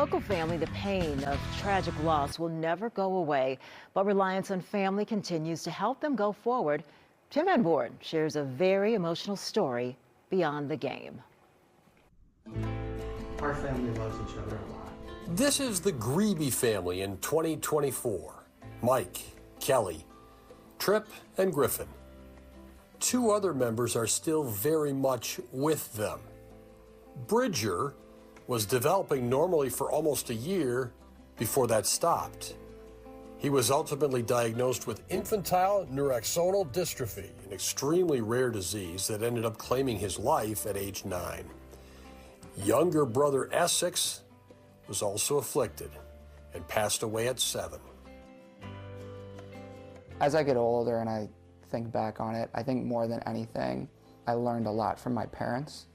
local family, the pain of tragic loss will never go away, but Reliance on Family continues to help them go forward. Tim Van Born shares a very emotional story beyond the game. Our family loves each other a lot. This is the Grebe family in 2024. Mike, Kelly, Tripp, and Griffin. Two other members are still very much with them. Bridger was developing normally for almost a year before that stopped. He was ultimately diagnosed with infantile neuroaxonal dystrophy, an extremely rare disease that ended up claiming his life at age 9. Younger brother Essex was also afflicted and passed away at 7. As I get older and I think back on it, I think more than anything, I learned a lot from my parents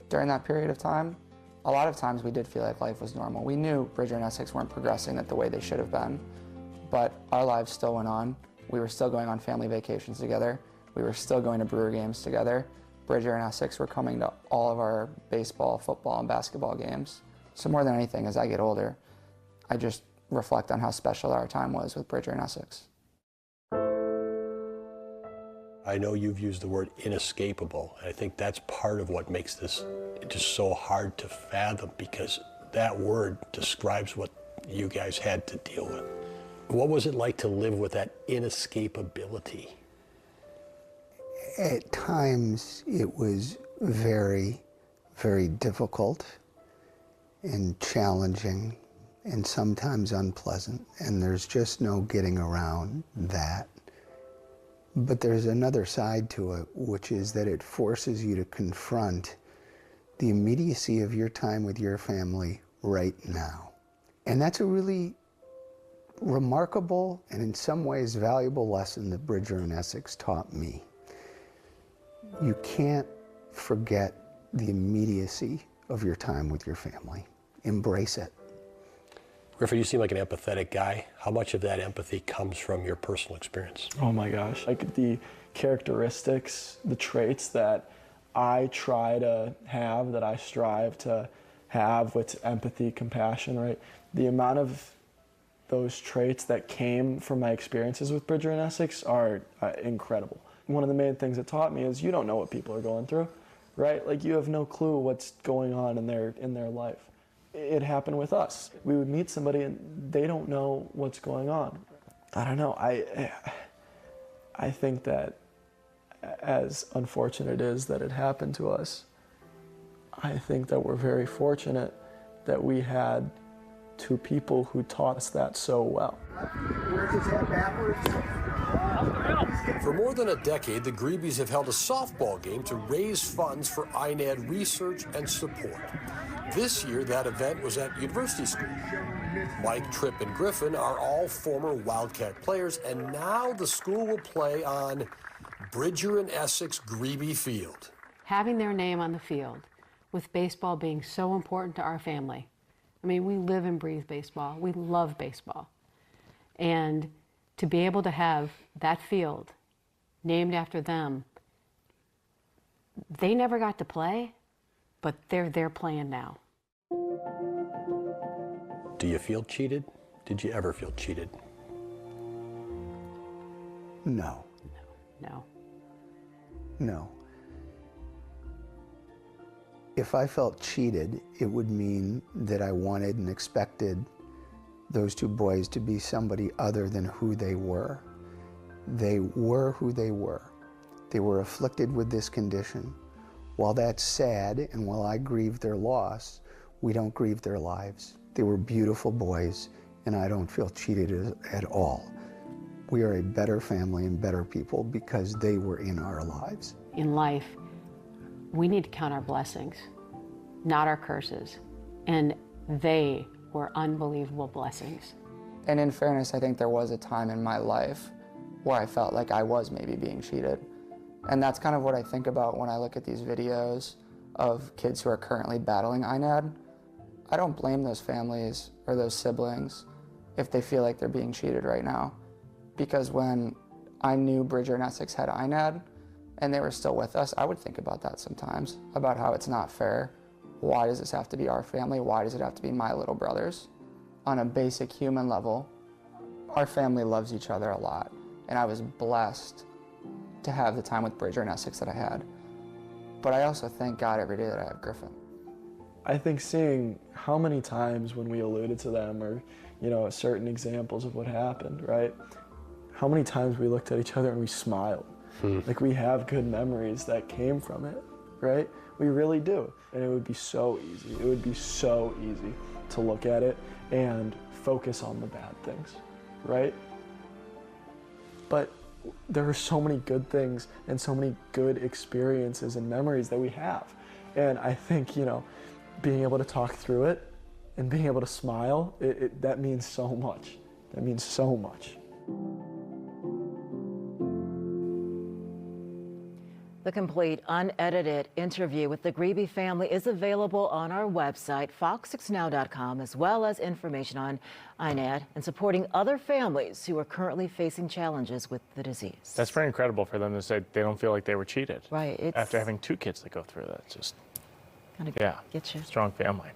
during that period of time. A lot of times we did feel like life was normal. We knew Bridger and Essex weren't progressing the way they should have been, but our lives still went on. We were still going on family vacations together. We were still going to Brewer games together. Bridger and Essex were coming to all of our baseball, football, and basketball games. So more than anything, as I get older, I just reflect on how special our time was with Bridger and Essex. I know you've used the word inescapable. I think that's part of what makes this just so hard to fathom, because that word describes what you guys had to deal with. What was it like to live with that inescapability? At times it was very, very difficult and challenging and sometimes unpleasant, and there's just no getting around that. But there's another side to it, which is that it forces you to confront the immediacy of your time with your family right now. And that's a really remarkable and in some ways valuable lesson that Bridger and Essex taught me. You can't forget the immediacy of your time with your family. Embrace it. Griffin, you seem like an empathetic guy. How much of that empathy comes from your personal experience? Oh my gosh, like the characteristics, the traits that I try to have, that I strive to have with empathy, compassion, right? The amount of those traits that came from my experiences with Bridger and Essex are incredible. One of the main things it taught me is you don't know what people are going through, right? Like you have no clue what's going on in their life. It happened with us. We would meet somebody and they don't know what's going on. I don't know. I think that as unfortunate it is that it happened to us, I think that we're very fortunate that we had two people who taught us that so well. For more than a decade, the Grebes have held a softball game to raise funds for INAD research and support. This year, that event was at University School. Mike, Tripp, and Griffin are all former Wildcat players, and now the school will play on Bridger and Essex Grebe Field. Having their name on the field, with baseball being so important to our family. I mean, we live and breathe baseball. We love baseball. And to be able to have that field named after them, they never got to play, but they're playing now. Do you feel cheated? Did you ever feel cheated? No. No. No. If I felt cheated, it would mean that I wanted and expected those two boys to be somebody other than who they were. They were who they were. They were afflicted with this condition. While that's sad, and while I grieve their loss, we don't grieve their lives. They were beautiful boys, and I don't feel cheated at all. We are a better family and better people because they were in our lives. In life, we need to count our blessings, not our curses. And they were unbelievable blessings. And in fairness, I think there was a time in my life where I felt like I was maybe being cheated. And that's kind of what I think about when I look at these videos of kids who are currently battling INAD. I don't blame those families or those siblings if they feel like they're being cheated right now. Because when I knew Bridger and Essex had INAD and they were still with us, I would think about that sometimes, about how it's not fair why does this have to be our family? Why does it have to be my little brothers? On a basic human level, our family loves each other a lot, and I was blessed to have the time with Bridger and Essex that I had. But I also thank God every day that I have Griffin. I think seeing how many times when we alluded to them, or certain examples of what happened, right? How many times we looked at each other and we smiled. Like, we have good memories that came from it, right? We really do. And it would be so easy. It would be so easy to look at it and focus on the bad things, right? But there are so many good things and so many good experiences and memories that we have. And I think, being able to talk through it and being able to smile, that means so much. That means so much. The complete, unedited interview with the Grebe family is available on our website, fox6now.com, as well as information on INAD and supporting other families who are currently facing challenges with the disease. That's pretty incredible for them to say they don't feel like they were cheated. Right. After having 2 kids that go through that. Just, kind of yeah, gets you. Strong family.